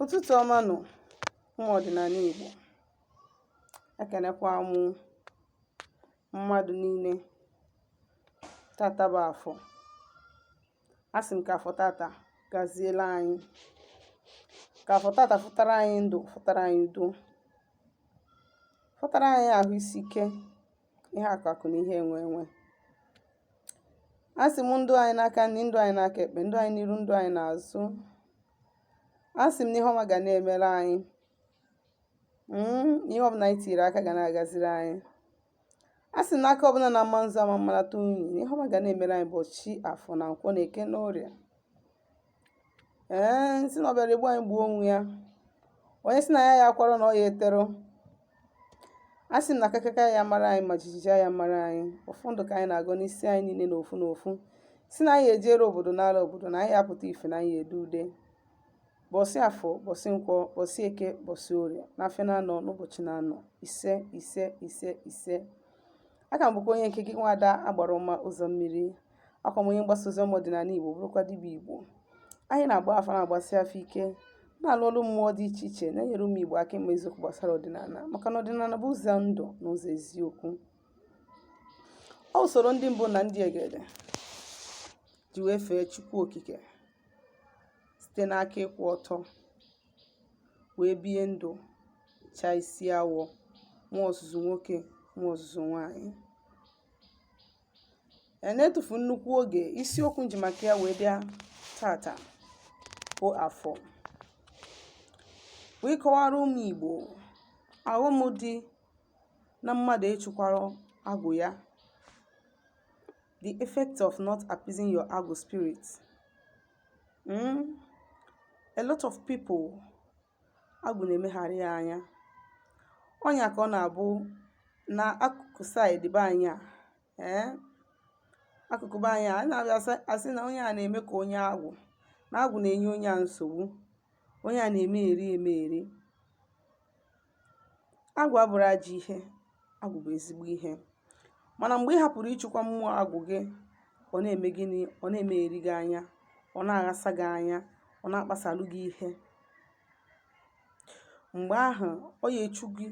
Ụtụtụ ọma nụ ụmụ ọdịnala Igbo. Ekenekwa mụ mmadụ niile. Tata bụ afọ. Asị m ka afọ tata gaziela anyị. Ka afọ tata fụtara anyị ndụ, fụtara anyị udo, fụtara anyị ahụ isi ike, ihe akụ na ihe enwe enwe. Asị m ndụ anyị n'aka nri, ndụ anyị n'aka ekpe, ndụ anyị n'iru, ndụ anyị n'azụ. Asị m n'ihe ọma ga na-emere anyị. Ihe ọbụla anyị tiri aka ga na-agaziri anyị. Asị m n'aka ọbụla na mma nzụ ama mmalata unyi, ihe ọma ga na-emere anyị ụbọchị afọ na nkwọ na eke na orie. Nsị na ọ bịara egbu anyị gbuo onwe ya. Onye si na ya akwara na ọ ya etero. Asị m na akakaka ya mara anyị ma jijiji ya mara anyị. Ofu ndụ ka anyị na-agọ n'isi anyị niile n'ofu n'ofu. Si na anyị ejere obodo n'ala obodo na anyị apụta ife na anyị edu ude. Bọsị afọ, bọsị nkwọ, bọsị eke, bọsị orie, n'afọ na-anọ n'ụbọchị na-anọ ise ise ise ise. Aka m bụkwa onye nke gị nwada agbara ụma ụzọ mmiri. Akwa m onye mgbasa ozi ọdịnala Igbo, bụrụkwa dibịa Igbo. Anyị na-agba afọ na-agbasi afọ ike, na-alụ ọrụ mmụọ dị iche iche, na-enyere ụmụ Igbo aka ịma eziokwu gbasara ọdịnala, maka na ọdịnala bụ ụzọ ndụ na ụzọ eziokwu. Ọ usoro ndị mbụ na ndị egede ji wee fee Chukwu Okike site n'aka ịkwụ ọtọ wee bie ndụ chaa isi awọ, nwa ọzụzụ nwoke, nwa ọzụzụ nwaanyị. Na-etufu nnukwu oge, isiokwu nji maka ya wee bịa tata bụ afọ, wee kọwara ụmụ Igbo aghọm dị na mmadụ ịchụkwara agwụ ya, the effect of not appeasing your agwu spirit. A lot of people, agwụ na-emegharị ya anya. Ọnya ka ọ na-abụ na akụkụ side be anyị a, akụkụ be anyị a na-abịa asị na onye a na-eme ka onye agwụ, na agwụ na-enye onye a nsogbu, onye a na-eme eri. Agwụ abụrụ ajọ ihe, agwụ bụ ezigbo ihe. Mana mgbe ị hapụrụ ịchụkwa mmụọ agwụ gị, ọ na-eme gịnị? Ọ na-eme eri gị anya, ọ na-aghasa gị anya, ọ na-akpasalụ gị ihe. Mgbe ahụ ọ ya echu gị,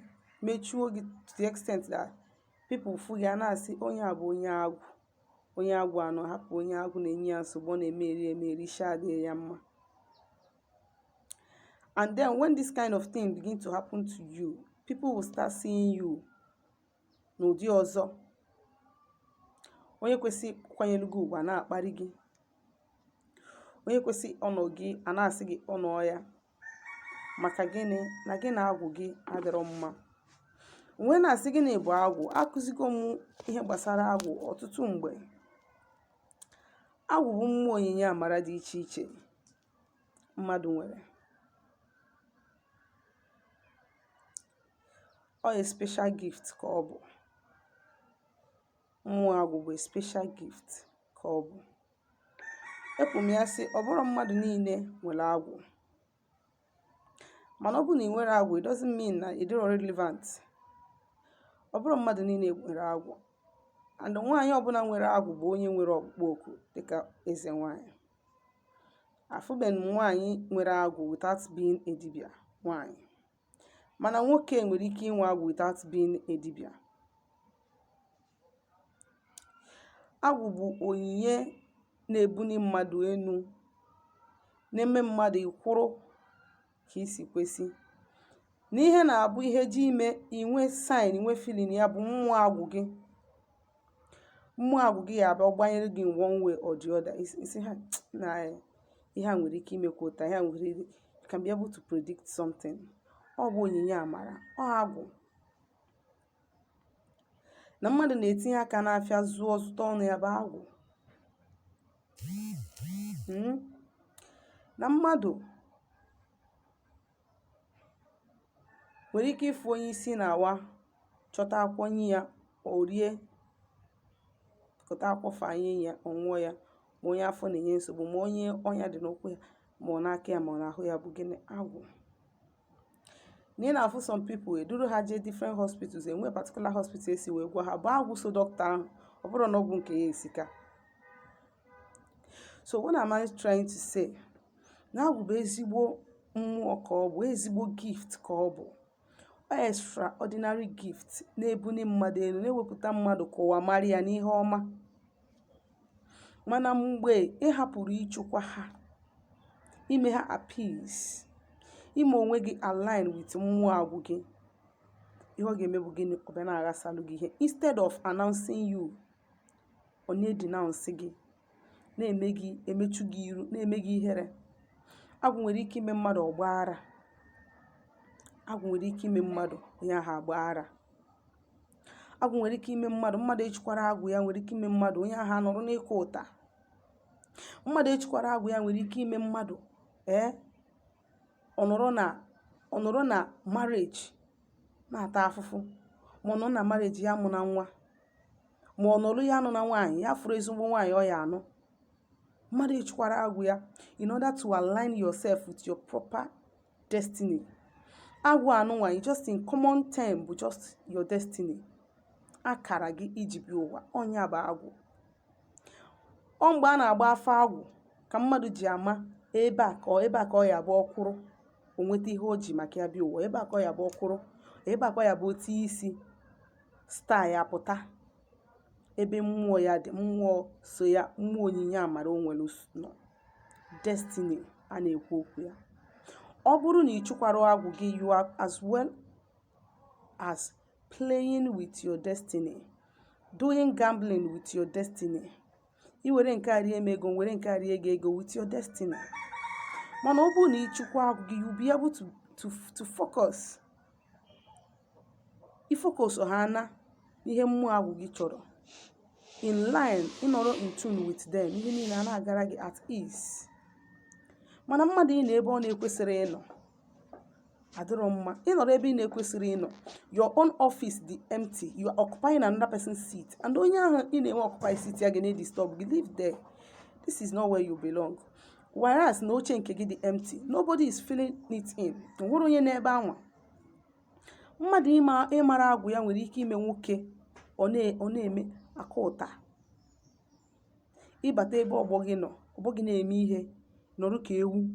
mechuo gị to the extent that people fụ gị a na-asị onye a bụ onye agwụ. Onye agwụ anọ hapụ onye agwụ na-enye ya nsogbu, ọ na-eme eri sha adịghị ya mma. And then when this kind of thing begin to happen to you, people will start seeing you n'ụdị ọzọ. Onye kwesị kwanyelu gị ugwu a na-akparị gị. Onye kwesị ọnọ gị a na-asị gị ọnọ ya. Maka gịnị? Na gị na agwụ gị adịrọ mma. Onwe na-asị gịnị bụ agwụ? Akụzigo m ihe gbasara agwụ ọtụtụ mgbe. Agwụ bụ mmụọ onyinye amara dị iche iche mmadụ nwere. Ọ a special gift ka ọ bụ. Mmụọ agwụ bụ special gift ka ọ bụ. Epụ m ya sị, ọ bụrụ mmadụ niile nwere agwụ. Mana ọ bụ na ị nwere agwụ, it doesn't mean na it is relevant. Ọ bụrụ mmadụ niile nwere agwụ. And nwaanyị ọbụla nwere agwụ bụ onye nwere ọkpụkpọ oku dịka eze nwaanyị. Afụbeghị m nwaanyị nwere agwụ without being a dibịa nwaanyị. Mana nwoke nwere ike inwe agwụ without being a dibịa. Agwụ bụ onyinye na-ebuni mmadụ enu, na-eme mmadụ ikwụrụ ka isi kwesị. N'ihe na-abụ ihe ji ime inwe sign, inwe feeling ya bụ mmụọ agwụ gị. Mmụọ agwụ gị ya abịa gbanyere gị in one way or the other. Isi ha na ihe a nwere ike imekwa ụta, ihe a nwere ike, you can be able to predict something. Ọ bụ onyinye amara, ọ agwụ. Na mmadụ na-etinye aka n'afịa zụta ọnụ ya bụ agwụ. Na mmadụ nwere ike ịfụ onye isi na-awa, chọta akwọnye ya, o rie, kọta akwọfanye ya, ọ nwụọ ya, ma onye afọ na-enye nsogbu, ma onye ọnya dị n'ụkwụ ya, ma ọ n'aka ya, ma ọ n'ahụ ya bụ gịnị? Agwụ. N'ihe na-afụ some people eduru ha jee different hospitals, enwe particular hospital esi wee gwa ha bụ agwụ so dọkịta ahụ, ọ bụrụ na ọgwụ nke ya esika. So what am I trying to say? Na agwụ bụ ezigbo mmụọ ka ọ bụ, ezigbo gift ka ọ bụ, extraordinary gift na-ebuli mmadụ elu, na-ewepụta mmadụ ka ụwa mara ya n'ihe ọma. Mana mgbe ị hapụrụ ịchụkwa ha, ime ha appease, ime onwe gị align with mmụọ agwụ gị, ihe ọ ga-emebu gịnị? Ọ bịa na-aghasalụ gị ihe. Instead of announcing you, ọ na-edenounce gị, na-eme gị, emechu gị iru, na-eme gị ihere. Agwụ nwere ike ime mmadụ ọgbaghara. Agwụ nwere ike ime mmadụ onye ahụ agbaghara. Agwụ nwere ike ime mmadụ echikwara agwụ ya nwere ike ime mmadụ onye ahụ anọrọ n'ịkwa ụta. Mmadụ echikwara agwụ ya nwere ike ime mmadụ ọ nọrọ na marriage na-ata afụfụ, ma ọ nọ na marriage ya amụ na nwa, ma ọ nọrọ ya anụ na nwaanyị ya fụrụ ezigbo nwaanyị ọ ya anụ. Mmadụ echikwara agwụ ya in order to align yourself with your proper destiny. Agwụ anụnwa, just in common term, bụ just your destiny. Akara gị iji bịa ụwa, ọnya bụ agwụ. Ọ mgbe a na-agba afọ agwụ ka mmadụ ji ama ebe a ka ọ ya bụ ọkwụrụ, o nweta ihe o ji maka ya bịa ụwa. Ebe a ka ọ ya bụ ọkwụrụ, ebe a ka ọ ya bụ otu isi star ya pụta, ebe mmụọ ya dị, mmụọ so ya, mmụọ onyinye amara o nwere nọ, destiny a na-ekwu okwu ya. Ọ bụrụ na ị chụkwara agwụ gị, you are as well as playing with your destiny, doing gambling with your destiny. I were nke a rie m ego, were nke a rie ego with your destiny. Mana ọ bụrụ na ị chụkwa agwụ gị, you'll be able to focus. Ifocus ha na ihe mmụọ agwụ gị chọrọ, in line, ịnọrọ in tune with them, ihe niile a na-agara gị at ease. Mana mmadụ ị na-ebe ọ na-ekwesịrị ịnọ adịrọ mma. Ịnọrọ ebe ị na-ekwesịrị ịnọ, your own office dị empty, you are occupying another person's seat, and onye ahụ ị na-enwe occupy seat ya ga na-disturb gị. Leave there. This is not where you belong. Whereas na oche nke gị dị empty, nobody is filling it in. Nwere onye n'ebe anwa. Mmadụ ịmara agwụ ya nwere ike ime nwoke ọ na-eme aka ụta. Ịbata ebe ọgbọ gị na-eme ihe, nọrụ ka ewu.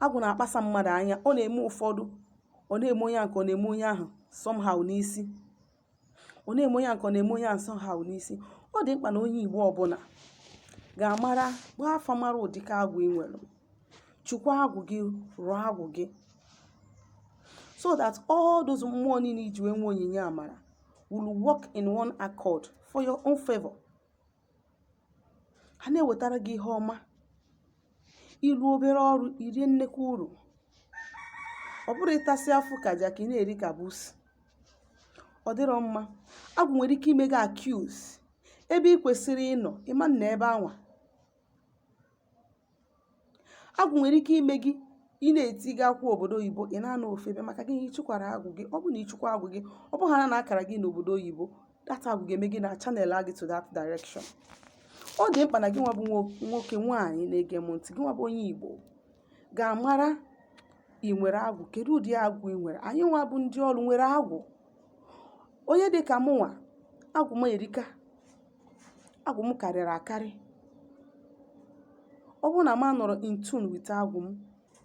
Agwụ na-akpasa mmadụ anya, ọ na-eme ụfọdụ, ọ na-eme onye nke ọ na-eme onye ahụ somehow n'isi. Ọ na-eme onye nke ọ na-eme onye ahụ somehow n'isi. Ọ dị mkpa na onye Igbo ọbụla ga-amara, gbaa afa, mara ụdịka agwụ ị nwere, chukwa agwụ gị, rụọ agwụ gị, so that all those mmụọ niile iji wee nwe onyinye amara will work in one accord for your own favor. Ha na-ewetara gị ihe ọma. Ilu obere ọrụ, irie nnekwu uru. Ọ bụrụ ịtasị afụ ka ja ka ị na-eri ka busi, ọ dịrọ mma. Agwụ nwere ike ime gị accuse ebe ị kwesịrị ịnọ, ịma na ebe anwa. Agwụ nwere ike ime gị ị na-eti gị akwụ obodo oyibo, ị na-anọ ofe ebe, maka gị ịchụkwara agwụ gị. Ọ bụ na ịchụkwa agwụ gị, ọ bụ ha na akara gị n'obodo oyibo, data agwụ ga-eme gị na channel gị to that direction. Ọ dị mkpa na gị nwa bụ nwoke, nwaanyị na-ege m ntị, gị nwa bụ onye Igbo ga-amara ị nwere agwụ. Kedu ụdị agwụ ị nwere? Anyị nwa bụ ndị ọrụ nwere agwụ. Onye dị ka mụnwa, agwụ m erika. Agwụ m karịrị akarị. Ọ bụrụ na m nọrọ in tune with agwụ m,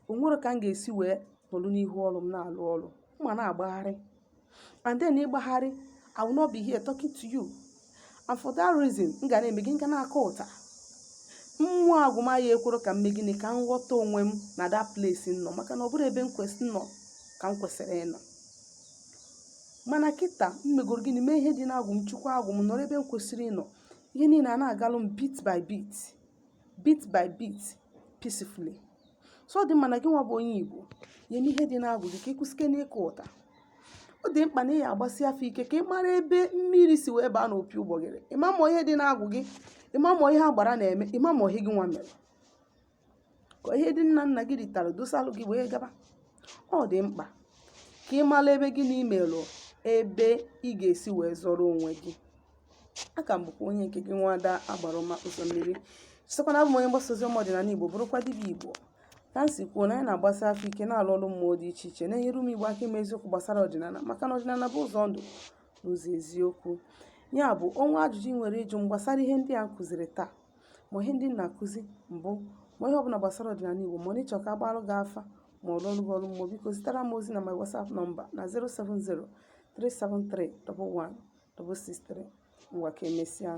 o nwere ka m ga-esi wee nọrọ n'ihu ọrụ m na-alụ ọrụ, ma na-agbagharị. And then ịgbagharị, I will not be here talking to you. And for that reason, m ga na-eme gị, nga na-aka ụta. Mmụọ agwụ m ya ekworo ka m mee gịnị, ka m ghọta onwe m na that place nọ, maka na ọ bụrụ ebe m kwesịrị nọ ka m kwesịrị ịnọ. Mana kịta m megoro gịnị, mee ihe dị n'agwụ m, chukwa agwụ m, nọrọ ebe m kwesịrị ịnọ. Ihe niile a na-agalụ m bit by bit, peacefully. So ọ dị mma na gị nwa bụ onye Igbo nye ihe dị n'agwụ gị ka ị kwụsịke n'ịka ụta. Ọ dị mkpa na ị agbasi afọ ike ka ị mara ebe mmiri si wee baa n'opi ụgbọgịrị. Ịma ma ihe dị n'agwụ gị, ịma ma ihe agbara na-eme, ịma ma ihe gị nwa mere, ka ihe dị nna nna gị ritara dosalụ gị wee gaba. Ọ dị mkpa ka ị mara ebe gị n'imelụ, ebe ị ga-esi wee zọrọ onwe gị. Aka m bụkwa onye nke gị, Nwada Agbarụma Ụzọ Mmiri. Chitakwa na abụ m onye mgbasa ozi ọdịnala Igbo, bụrụkwa dibịa Igbo. Ka m si kwuo na anyị na-agbasi afọ ike na-alụ ọrụ mmụọ dị iche iche, na-enyere ụmụ Igbo aka ime eziokwu gbasara ọdịnala, maka na ọdịnala bụ ụzọ ndụ n'ụzọ eziokwu. Ya bụ ọnwa ajụjụ ị nwere ịjụ m gbasara ihe ndị a nkụziri taa, ma ihe ndị na-akụzi mbụ, ma ihe ọbụla gbasara ọdịnala Igbo, ma ọ na ịchọ ka agbalụ gị afa ma ọ rụọrụ gị ọrụ mmụọ, biko zitere m ozi na my WhatsApp nọmba na 070 373 11663. Ngwa ka emesịa.